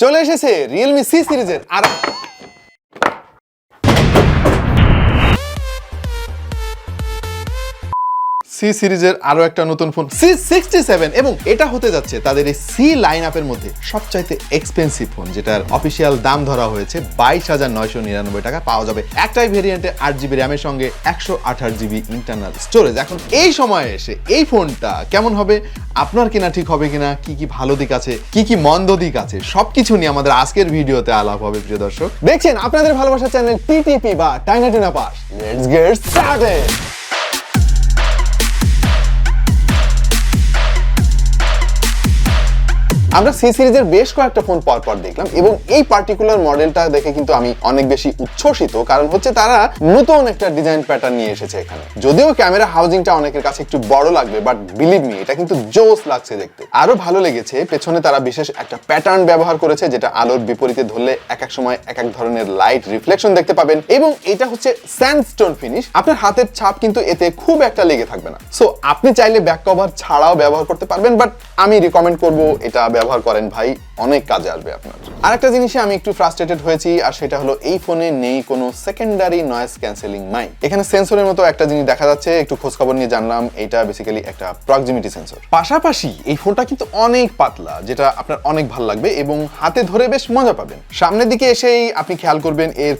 চলে এসেছে Realme C সিরিজের আর সি সিরিজের আরো একটা নতুন ফোন C67 এবং এটা হতে যাচ্ছে তাদের এই সি লাইন আপের মধ্যে সবচাইতে এক্সপেন্সিভ ফোন, যেটার অফিসিয়াল দাম ধরা হয়েছে 22,999 টাকা। পাওয়া যাবে একটাই ভেরিয়েন্টে 8GB র্যামের সঙ্গে 128GB ইন্টারনাল স্টোরেজ। এখন এই সময়ে এসে এই ফোনটা কেমন হবে, আপনার কিনা ঠিক হবে কিনা, কি কি ভালো দিক আছে, কি কি মন্দ দিক আছে, সবকিছু নিয়ে আমাদের আজকের ভিডিওতে আলাপ হবে। প্রিয় দর্শক, দেখছেন আপনাদের ভালোবাসার চ্যানেল TTP বা টাইনা tuna pass. Let's get started. আমরা সি সিরিজের বেশ কয়েকটা ফোন পর দেখলাম এবং এই পার্টিকুলার মডেলটা দেখে কিন্তু আমি অনেক বেশি উচ্ছ্বসিত, কারণ হচ্ছে তারা নতুন একটা ডিজাইন প্যাটার্ন নিয়ে এসেছে এখানে। যদিও ক্যামেরা হাউজিংটা অনেকের কাছে একটু বড় লাগবে, বাট বিলিভ মি এটা কিন্তু জোস লাগছে দেখতে। আরো ভালো লেগেছে পেছনে তারা বিশেষ একটা প্যাটার্ন ব্যবহার করেছে, যেটা আলোর বিপরীতে ধরলে এক এক সময় এক এক ধরনের লাইট রিফ্লেকশন দেখতে পাবেন এবং এটা হচ্ছে স্যান্ডস্টোন ফিনিশ। আপনার হাতের ছাপ কিন্তু এতে খুব একটা লেগে থাকবে না। সো আপনি চাইলে ব্যাক কভার ছাড়াও ব্যবহার করতে পারবেন, বাট আমি রিকমেন্ড করব এটা ব্যবহার করেন ভাই, অনেক কাজে আসবে আপনার। আরেকটা জিনিসে আমি একটু ফ্রাস্ট্রেটেড হয়েছি, আর সেটা হলো এই ফোনে নেই কোনো সেকেন্ডারি নয়েজ ক্যান্সেলিং মাইক। এখানে সেন্সরের মতো একটা জিনিস দেখা যাচ্ছে, একটু খোঁজ খবর নিয়ে জানলাম এটা বেসিক্যালি একটা প্রক্সিমিটি সেন্সর। পাশাপাশি এই ফোনটা কিন্তু অনেক পাতলা, যেটা আপনার অনেক ভালো লাগবে এবং হাতে ধরে বেশ মজা পাবেন। সামনের দিকে এসেই আপনি খেয়াল করবেন এর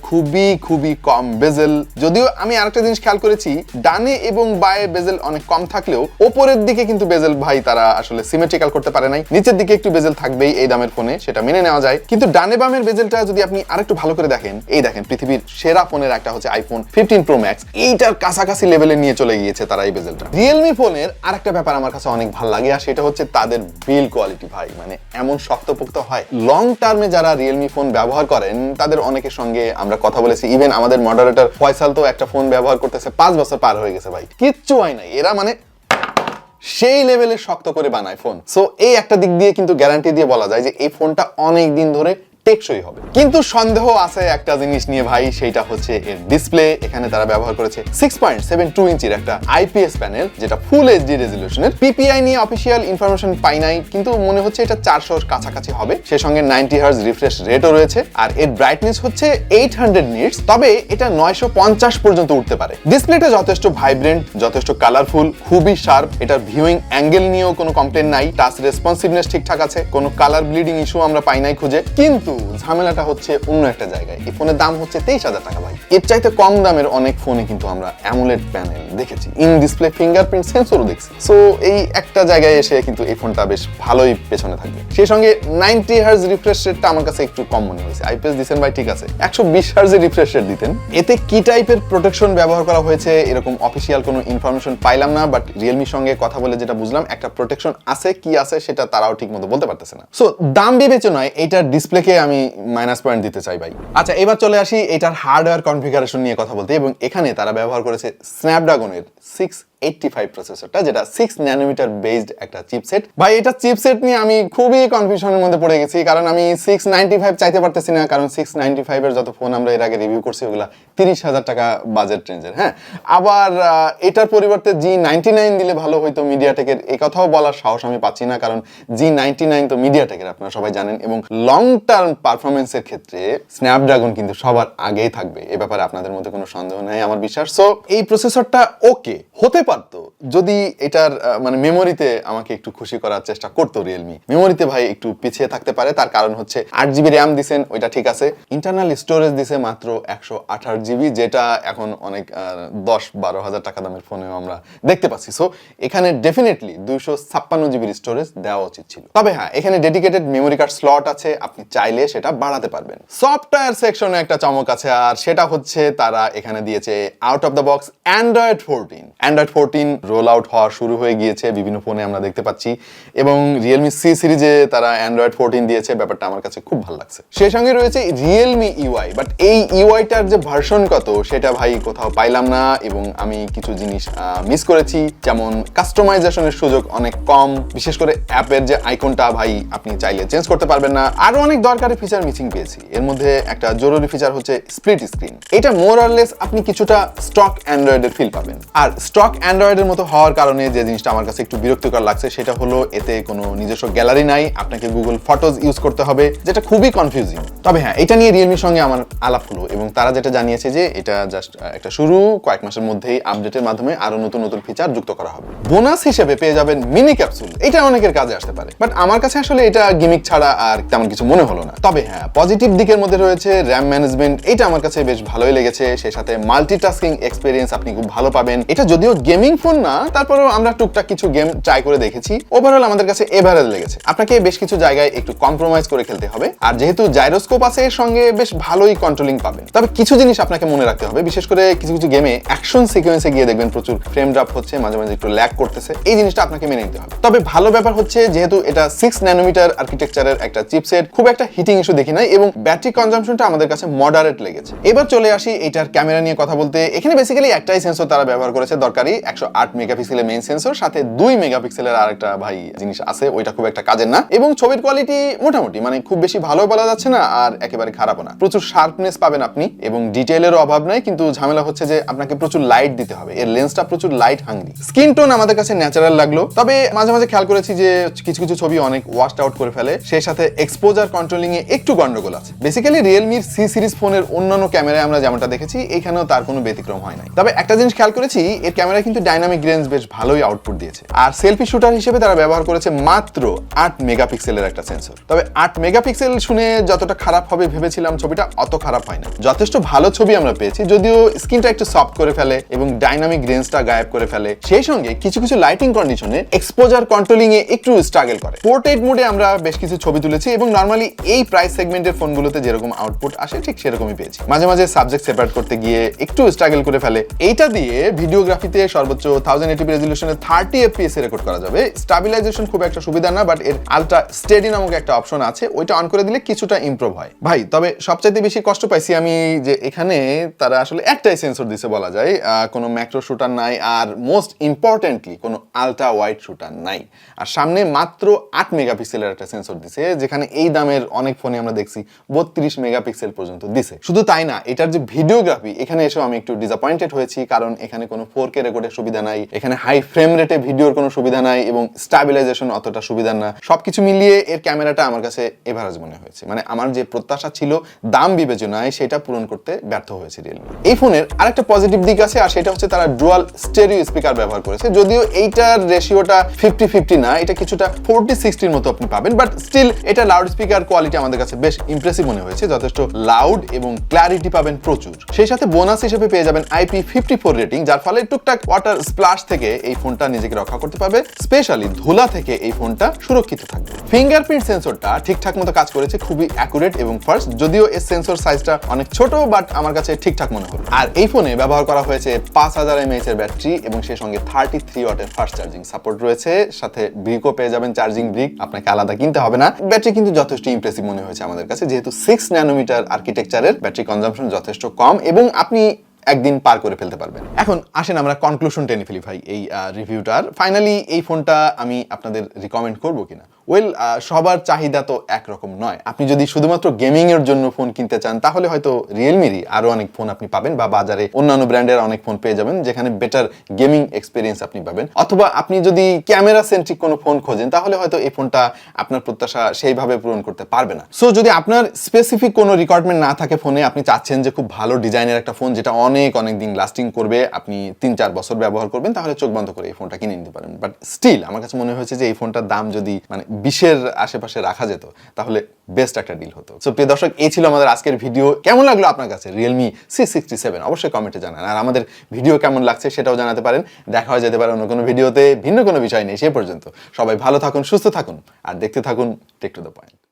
খুবই কম বেজেল। যদিও আমি আরেকটা জিনিস খেয়াল করেছি, ডানে এবং বায়ে বেজেল অনেক কম থাকলেও ওপরের দিকে কিন্তু বেজেল ভাই তারা আসলে সিমেট্রিক্যাল করতে পারে নাই। নিচের দিকে একটু বেজেল থাকবেই এই দামের ফোনে, সেটা মেনে নেওয়া যায়, কিন্তু ডানে বামের বেজেলটা যদি আপনি আরেকটু ভালো করে দেখেন, এই দেখেন পৃথিবীর সেরা ফোনের একটা হচ্ছে আইফোন 15 Pro Max, এইটার কাছাকাছি লেভেলে নিয়ে চলে গিয়েছে তারা এই বেজেলটা। রিয়েলমি ফোনের আরেকটা ব্যাপার আমার কাছে অনেক ভালো লাগে, আর সেটা হচ্ছে তাদের বিল কোয়ালিটি ভাই, মানে এমন শক্তপোক্ত হয়। লং টার্মে যারা রিয়েলমি ফোন ব্যবহার করেন তাদের অনেকের সঙ্গে আমরা কথা বলেছি, ইভেন আমাদের মডারেটর ফয়সাল তো একটা ফোন ব্যবহার করতেছে 5 বছর পার হয়ে গেছে ভাই, কিচ্ছু হয় নাই। এরা মানে সেই লেভেলে শক্ত করে বানায় ফোন। সো এই একটা দিক দিয়ে কিন্তু গ্যারান্টি দিয়ে বলা যায় যে এই ফোনটা অনেক দিন ধরে টেকসই হবে। কিন্তু সন্দেহ আছে একটা জিনিস নিয়ে ভাই, সেইটা হচ্ছে এর ডিসপ্লে। এখানে তারা ব্যবহার করেছে 6.72 ইঞ্চির একটা IPS প্যানেল, যেটা ফুল HD রেজলিউশনের। PPI নিয়ে অফিসিয়াল ইনফরমেশন পাই নাই, কিন্তু মনে হচ্ছে এটা 400 কাছাকাছি হবে। সে সঙ্গে 90 হার্জ রিফ্রেশ রেটও রয়েছে, আর এর ব্রাইটনেস হচ্ছে 800 নিটস, তবে এটা 950 পর্যন্ত উঠতে পারে। ডিসপ্লেটা যথেষ্ট ভাইব্রেন্ট, যথেষ্ট কালারফুল, খুবই শার্প। এটার ভিউইং অ্যাঙ্গেল নিয়েও কোনো কমপ্লেন নাই। টাচ রেসপন্সিভনেস ঠিকঠাক আছে, কোনো কালার ব্লিডিং ইস্যু আমরা পাই নাই খুঁজে। কিন্তু ঝামেলাটা হচ্ছে অন্য একটা জায়গায়। এই ফোনের দাম হচ্ছে 23,000 টাকা ভাই। এর চাইতে কম দামের অনেক ফোনে কিন্তু আমরা অ্যামোলেড প্যানেল দেখেছি, ইন ডিসপ্লে ফিঙ্গারপ্রিন্ট সেন্সরও দেখছি। সো এই একটা জায়গায় এসে কিন্তু এই ফোনটা বেশ ভালোই পেছনে থাকবে। সেই সঙ্গে 90 হার্জ রিফ্রেশ রেটটা আমার কাছে একটু কম মনে হয়েছে। IPS দিচ্ছেন ভাই ঠিক আছে, 120 হার্জের রিফ্রেশ রেট দিতেন। এতে কি টাইপের প্রোটেকশন ব্যবহার করা হয়েছে এরকম অফিসিয়াল কোনো ইনফরমেশন পাইলাম না, বাট রিয়েলমির সঙ্গে কথা বলে যেটা বুঝলাম, একটা প্রোটেকশন আছে। কি আছে সেটা তারাও ঠিক মতো বলতে পারতেছে না। সো দাম বিবেচনায় এইটার ডিসপ্লেকে আমি মাইনাস পয়েন্ট দিতে চাই ভাই। আচ্ছা, এবার চলে আসি এটার হার্ডওয়্যার কনফিগারেশন নিয়ে কথা বলতে, এবং এখানে তারা ব্যবহার করেছে স্ন্যাপড্রাগনের 685 প্রসেসরটা, যেটা 6 ন্যানোমিটার বেসড একটা চিপসেট। ভাই এটা চিপসেট নিয়ে আমি খুবই কনফিউশনের মধ্যে পড়ে গেছি, কারণ আমি 695 চাইতে পারতেছি না, কারণ 695 এর যত ফোন আমরা এর আগে রিভিউ করছি ওগুলা 30,000 টাকা বাজেট রেঞ্জের। হ্যাঁ, আবার এটার পরিবর্তে G99 দিলে ভালো হইতো মিডিয়াটেকের, এই কথাও বলার সাহস আমি পাচ্ছি না, কারণ G99 তো মিডিয়াটেকের আপনারা সবাই জানেন, এবং লং টার্ম পারফরমেন্সের ক্ষেত্রে স্ন্যাপড্রাগন কিন্তু সবার আগেই থাকবে, এ ব্যাপারে আপনাদের মধ্যে কোনো সন্দেহ নাই আমার বিশ্বাস। সো এই প্রসেসরটা ওকে হতে পারতো যদি এটার মানে মেমোরিতে আমাকে একটু খুশি করার চেষ্টা করতো রিয়েলমি। মেমোরিতে ভাই একটু পিছিয়ে থাকতে পারে, তার কারণ হচ্ছে 8GB র্যাম দিছেন, ওইটা ঠিক আছে। ইন্টারনাল স্টোরেজ দিছে মাত্র 128GB, যেটা এখন অনেক 10-12 হাজার টাকা দামের ফোনেও আমরা দেখতে পাচ্ছি। সো এখানে ডেফিনেটলি 256GB স্টোরেজ দেওয়া উচিত ছিল। তবে হ্যাঁ, এখানে ডেডিকেটেড মেমোরি কার্ড স্লট আছে, আপনি চাইলে সেটা বাড়াতে পারবেন। সফটওয়্যার সেকশনে একটা চমক আছে, আর সেটা হচ্ছে তারা এখানে দিয়েছে out of the box Android 14 roll out হওয়া শুরু হয়ে গিয়েছে, বিভিন্ন ফোনে আমরা দেখতে পাচ্ছি, এবং Realme C সিরিজে তারা Android 14 দিয়েছে, ব্যাপারটা আমার কাছে খুব ভালো লাগছে। সেই সঙ্গে রয়েছে Realme UI, বাট এই ইউআইটার যে ভার্সন কত সেটা ভাই কোথাও পাইলাম না, এবং আমি কিছু জিনিস মিস করেছি, যেমন কাস্টমাইজেশনের সুযোগ অনেক কম, বিশেষ করে অ্যাপের যে আইকনটা ভাই আপনি চাইলে চেঞ্জ করতে পারবেন না। আরো অনেক দরকারি ফিচার মিসিং পেয়েছি। এর মধ্যে একটা জরুরি ফিচার হচ্ছে স্প্লিট স্ক্রিন। এটা মোর অর লেস আপনি কিছুটা স্টক অ্যান্ড্রয়েডের ফিল পাবেন, আর স্টক অ্যান্ড্রয়েডের মতো হওয়ার কারণে যে জিনিসটা আমার কাছে একটু বিরক্তিকর লাগছে সেটা হলো এতে কোনো নিজস্ব গ্যালারি নাই, আপনাকে গুগল ফটোজ ইউজ করতে হবে, যেটা খুবই কনফিউজিং। তবে হ্যাঁ, এটা নিয়ে রিয়েলমির সঙ্গে আমার আলাপ হলো এবং তারা যেটা জানিয়েছে যে এটা জাস্ট একটা শুরু, কয়েক মাসের মধ্যেই আপডেটের মাধ্যমে আরো নতুন নতুন ফিচার যুক্ত করা হবে। বোনাস হিসেবে পেয়ে যাবেন মিনি ক্যাপসুল। এটা অনেকের কাজে আসতে পারে, বাট আমার কাছে আসলে এটা গিমিক ছাড়া আর তেমন কিছু মনে হলো না। তবে হ্যাঁ, পজিটিভ দিকের মধ্যে রয়েছে র্যাম ম্যানেজমেন্ট, এটা আমার কাছে বেশ ভালোই লেগেছে। সেই সাথে মাল্টিটাস্কিং এক্সপেরিয়েন্স আপনি খুব ভালো পাবেন। এটা যদিও গেমিং ফোন না, তারপরেও আমরা টুকটাক কিছু গেম ট্রাই করে দেখেছি, ওভারঅল আমাদের কাছে এভারেজ লেগেছে। আপনাকে বেশ কিছু জায়গায় একটু কম্প্রোমাইজ করে খেলতে হবে, আর যেহেতু জাইরোস্কোপ আছে এর সঙ্গে বেশ ভালোই কন্ট্রোলিং পাবেন। তবে কিছু জিনিস আপনাকে মনে রাখতে হবে, বিশেষ করে কিছু কিছু গেমে অ্যাকশন সিকোয়েন্সে গিয়ে দেখবেন প্রচুর ফ্রেম ড্রপ হচ্ছে, মাঝে মাঝে একটু ল্যাগ করতেছে। এই জিনিসটা আপনাকে মেনে নিতে হবে। তবে ভালো ব্যাপার হচ্ছে যেহেতু এটা 6 ন্যানোমিটার আর্কিটেকচারের একটা চিপসেট, খুব একটা হিটিং ইস্যু দেখি নাই এবং ব্যাটারি কনজাম্পশনটা আমাদের কাছে মডারেট লেগেছে। এবার চলে আসি এটার ক্যামেরা নিয়ে কথা বলতে। এখানে বেসিক্যালি একটাই সেন্সর তারা ব্যবহার করেছে দরকারি, 108 মেগাপিক্সেলের মেইন সেন্সর, সাথে 2 মেগাপিক্সেলের আরেকটা ভাই জিনিস আছে, ওইটা খুব একটা কাজের না। এবং ছবির কোয়ালিটি মোটামুটি, মানে খুব বেশি ভালো বলা যাচ্ছে না আর একেবারে খারাপও না। প্রচুর শার্পনেস পাবেন আপনি এবং ডিটেইলেরও অভাব নাই, কিন্তু ঝামেলা হচ্ছে যে আপনাকে প্রচুর লাইট দিতে হবে। এর লেন্সটা প্রচুর লাইট হাংরি। স্কিন টোন আমাদের কাছে ন্যাচারাল লাগলো, তবে মাঝে মাঝে খেয়াল করেছি যে কিছু কিছু ছবি অনেক ওয়াশড আউট করে ফেলে। সেই সাথে এক্সপোজার কন্ট্রোলিং এ একটু গন্ডগোল আছে। বেসিক্যালি রিয়েলমির সি সিরিজ ফোনের অন্যান্য ক্যামেরায় আমরা যেমনটা দেখেছি, এখানেও তার কোনো ব্যতিক্রম হয় নাই। তবে একটা জিনিস খেয়াল করেছি, এর ক্যামেরা কিন্তু ডাইনামিক রেঞ্জ বেশ ভালোই আউটপুট দিয়েছে। আর সেলফি শুটার হিসেবে তারা ব্যবহার করেছে মাত্র 8 মেগাপিক্সেলের একটা সেন্সর। তবে 8 মেগাপিক্সেল শুনে যতটা খারাপ হবে ভেবেছিলাম, ছবিটা অত খারাপ হয় না। যথেষ্ট ভালো ছবি আমরা পেয়েছি, যদিও স্ক্রিনটা একটু সফট করে ফেলে এবং ডাইনামিক রেঞ্জটা গায়েব করে ফেলে। সেই সঙ্গে কিছু কিছু লাইটিং কন্ডিশনে এক্সপোজার কন্ট্রোলিং এ একটু স্ট্রাগল করে। পোর্ট্রেট মোডে আমরা বেশ কিছু ছবি তুলেছি এবং নরমালি এই প্রাইস সেগমেন্টের ফোনগুলোতে যেরকম আউটপুট আসে ঠিক সেরকমই পেয়েছি। মাঝে মাঝে সাবজেক্ট সেপারেট করতে গিয়ে একটু স্ট্রাগল করে ফেলে। এইটা দিয়ে ভিডিওগ্রাফিতে সর্বোচ্চ 1080p রেজোলিউশনে 30 fps রেকর্ড করা যাবে। স্টেবিলাইজেশন খুব একটা সুবিধা না, বাট এর আলট্রা স্টেডি নামক একটা অপশন আছে, ওইটা অন করে দিলে কিছুটা ইমপ্রুভ হয় ভাই। তবে সবচাইতে বেশি কষ্ট পাইছি আমি যে এখানে তারা আসলে একটাই সেন্সর দিছে বলা যায়, কোনো ম্যাক্রো শুটার নাই, আর মোস্ট ইম্পর্টেন্টলি কোনো আলট্রা ওয়াইড শুটার নাই। আর সামনে মাত্র 8 মেগাপিক্সেলের একটা সেন্সর দিছে, যেখানে এই দামের অনেক ফোনে আমরা দেখছি 32 মেগাপিক্সেল পর্যন্ত দিছে। শুধু তাই না, এটার যে ভিডিওগ্রাফি, এখানে এসেও আমি একটু ডিসঅ্যাপয়েন্টেড হয়েছি, কারণ এখানে কোনো 4K রেকর্ডের সুবিধা নাই, এখানে হাই ফ্রেম রেটে ভিডিওর কোনো সুবিধা নাই এবং স্টেবিলাইজেশন অতটা সুবিধা না। সবকিছু মিলিয়ে এর ক্যামেরাটা আমার কাছে এভারেজ মনে হয়েছে। মানে আমার যে প্রত্যাশা ছিল দাম বিবেচনায়, সেটা পূরণ করতে ব্যর্থ হয়েছে রিয়েলমি। এই ফোনের আরেকটা পজিটিভ দিক আছে, আর সেটা হচ্ছে তারা ডুয়াল স্টেরিও স্পিকার ব্যবহার করেছে। যদিও এইটার রেশিওটা 50-50 না, এটা কিছুটা 40-60 মতো আপনি পাবেন, বাট স্টিল এটা লাউড স্পিকার কোয়ালিটি আমাদের কাছে বেশ ইমপ্রেসিভ মনে হয়েছে। যথেষ্ট লাউড এবং ক্ল্যারিটি পাবেন প্রচুর। সেই সাথে বোনাস হিসেবে পেয়ে যাবেন IP54 রেটিং, যার ফলে টুকটাক ওয়াটার স্প্লাশ থেকে এই ফোনটা নিজেকে রক্ষা করতে পারবে, স্পেশালি ধুলা থেকে এই ফোনটা সুরক্ষিত থাকবে। ফিঙ্গারপ্রিন্ট সেন্সরটা ঠিকঠাক মতো কাজ করেছে, খুবই অ্যাকুরেট এবং ফাস্ট। যদিও এর সেন্সর সাইজটা অনেক ছোট, বাট আমার কাছে ঠিকঠাক মনে হলো। আর এই ফোনে ব্যবহার করা হয়েছে 5000 mAh এর ব্যাটারি এবং সেই সঙ্গে 33 ওয়াটের ফাস্ট চার্জিং সাপোর্ট রয়েছে। সাথে ব্রিকও পেয়ে যাবেন, চার্জিং ব্রিক আপনাকে আলাদা কিনতে হবে না। ব্যাটারি কিন্তু যথেষ্ট ইমপ্রেসিভ মনে হয়েছে আমাদের কাছে, যেহেতু 6 ন্যানোমিটার আর্কিটেকচারের ব্যাটারি কনজাম্পশন যথেষ্ট কম এবং আপনি একদিন পার করে ফেলতে পারবেন। এখন আসেন আমরা কনক্লুশন টেনে ফেলি ভাই এই রিভিউটার। ফাইনালি এই ফোনটা আমি আপনাদের রিকমেন্ড করবো কিনা? ওয়েল, সবার চাহিদা তো একরকম নয়। আপনি যদি শুধুমাত্র গেমিং এর জন্য ফোন কিনতে চান, তাহলে হয়তো রিয়েলমিরই আরো অনেক ফোন আপনি পাবেন, বা বাজারে অন্যান্য ব্র্যান্ডের অনেক ফোন পেয়ে যাবেন যেখানে বেটার গেমিং এক্সপিরিয়েন্স আপনি পাবেন। অথবা আপনি যদি ক্যামেরা সেন্ট্রিক কোনো ফোন খোঁজেন, তাহলে হয়তো এই ফোনটা আপনার প্রত্যাশা সেইভাবে পূরণ করতে পারবে না। সো যদি আপনার স্পেসিফিক কোনো রিকোয়ারমেন্ট না থাকে ফোনে, আপনি চাচ্ছেন যে খুব ভালো ডিজাইনের একটা ফোন যেটা অনেক দিন লাস্টিং করবে, আপনি 3-4 বছর ব্যবহার করবেন, তাহলে চোখ বন্ধ করে এই ফোনটা কিনে নিতে পারেন। বাট স্টিল আমার কাছে মনে হয়েছে যে এই ফোনটার দাম যদি মানে 20-এর আশেপাশে রাখা যেত, তাহলে বেস্ট একটা ডিল হতো। সো প্রিয় দর্শক, এই ছিল আমাদের আজকের ভিডিও। কেমন লাগলো আপনার কাছে Realme C67? অবশ্যই কমেন্টে জানান। আর আমাদের ভিডিও কেমন লাগছে সেটাও জানাতে পারেন। দেখা হয়ে যেতে পারে অন্য কোনো ভিডিওতে ভিন্ন কোনো বিষয় নেই। সে পর্যন্ত সবাই ভালো থাকুন, সুস্থ থাকুন আর দেখতে থাকুন টেক টু দ্য পয়েন্ট।